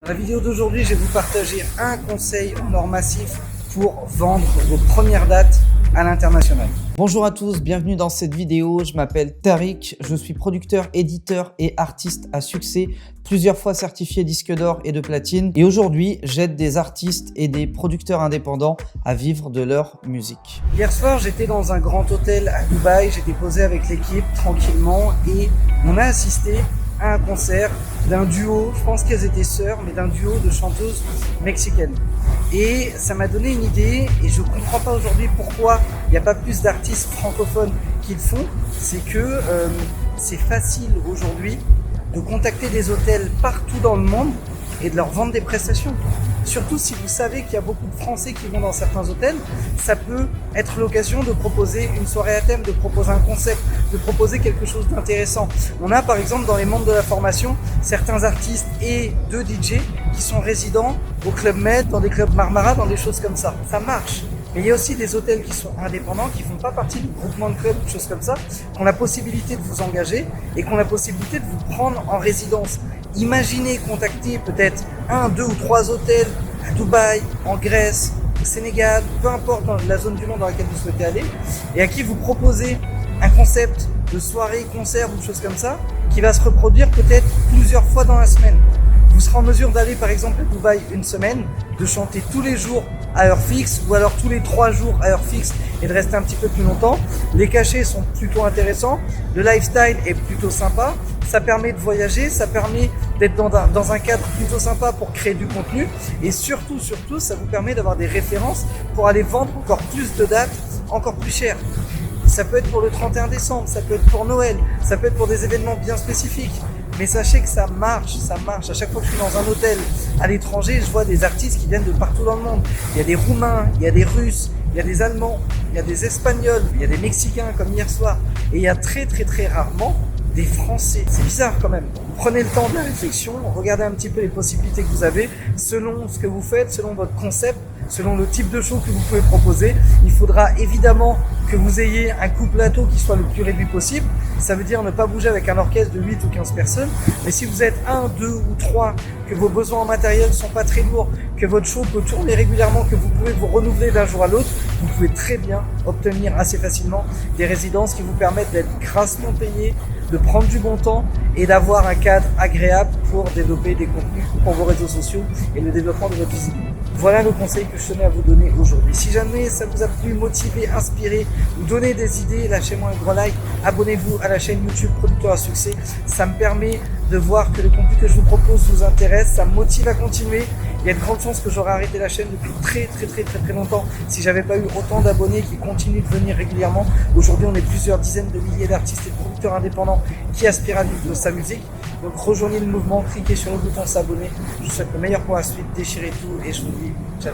Dans la vidéo d'aujourd'hui, je vais vous partager un conseil en or massif pour vendre vos premières dates à l'international. Bonjour à tous, bienvenue dans cette vidéo. Je m'appelle Tariq, je suis producteur, éditeur et artiste à succès, plusieurs fois certifié disque d'or et de platine. Et aujourd'hui, j'aide des artistes et des producteurs indépendants à vivre de leur musique. Hier soir, j'étais dans un grand hôtel à Dubaï, j'étais posé avec l'équipe tranquillement et on a assisté à un concert d'un duo, je pense qu'elles étaient sœurs, mais d'un duo de chanteuses mexicaines. Et ça m'a donné une idée et je comprends pas aujourd'hui pourquoi il n'y a pas plus d'artistes francophones qui le font. C'est que c'est facile aujourd'hui de contacter des hôtels partout dans le monde et de leur vendre des prestations. Surtout si vous savez qu'il y a beaucoup de Français qui vont dans certains hôtels, ça peut être l'occasion de proposer une soirée à thème, de proposer un concept, de proposer quelque chose d'intéressant. On a par exemple dans les membres de la formation certains artistes et deux DJ qui sont résidents au Club Med, dans des clubs Marmara, dans des choses comme ça. Ça marche. Mais il y a aussi des hôtels qui sont indépendants, qui ne font pas partie du groupement de clubs, des choses comme ça, qui ont la possibilité de vous engager et qui ont la possibilité de vous prendre en résidence. Imaginez contacter peut-être 1, 2 ou 3 hôtels à Dubaï, en Grèce, au Sénégal, peu importe dans la zone du monde dans laquelle vous souhaitez aller, et à qui vous proposez un concept de soirée, concert ou chose comme ça, qui va se reproduire peut-être plusieurs fois dans la semaine. Vous serez en mesure d'aller par exemple à Dubaï une semaine, de chanter tous les jours à heure fixe ou alors tous les 3 jours à heure fixe et de rester un petit peu plus longtemps. Les cachets sont plutôt intéressants, le lifestyle est plutôt sympa, ça permet de voyager, ça permet d'être dans un cadre plutôt sympa pour créer du contenu et surtout, ça vous permet d'avoir des références pour aller vendre encore plus de dates, encore plus chères. Ça peut être pour le 31 décembre, ça peut être pour Noël, ça peut être pour des événements bien spécifiques. Mais sachez que ça marche. À chaque fois que je suis dans un hôtel à l'étranger, je vois des artistes qui viennent de partout dans le monde. Il y a des Roumains, il y a des Russes, il y a des Allemands, il y a des Espagnols, il y a des Mexicains comme hier soir. Et il y a très rarement des Français. C'est bizarre quand même. Prenez le temps de la réflexion, regardez un petit peu les possibilités que vous avez, selon ce que vous faites, selon votre concept, selon le type de show que vous pouvez proposer. Il faudra évidemment que vous ayez un coût plateau qui soit le plus réduit possible. Ça veut dire ne pas bouger avec un orchestre de 8 ou 15 personnes. Mais si vous êtes 1, 2 ou 3, que vos besoins en matériel sont pas très lourds, que votre show peut tourner régulièrement, que vous pouvez vous renouveler d'un jour à l'autre, vous pouvez très bien obtenir assez facilement des résidences qui vous permettent d'être grassement payés, de prendre du bon temps et d'avoir un cadre agréable pour développer des contenus pour vos réseaux sociaux et le développement de votre visibilité. Voilà le conseil que je tenais à vous donner aujourd'hui. Si jamais ça vous a plu, motivé, inspiré, ou donné des idées, lâchez-moi un gros like, abonnez-vous à la chaîne YouTube Producteur à Succès. Ça me permet de voir que le contenu que je vous propose vous intéresse, ça me motive à continuer. Il y a de grandes chances que j'aurais arrêté la chaîne depuis très longtemps si j'avais pas eu autant d'abonnés qui continuent de venir régulièrement. Aujourd'hui, on est plusieurs dizaines de milliers d'artistes et de producteurs indépendants qui aspirent à vivre de sa musique. Donc rejoignez le mouvement, cliquez sur le bouton s'abonner. Je vous souhaite le meilleur pour la suite, déchirez tout et je vous dis ciao.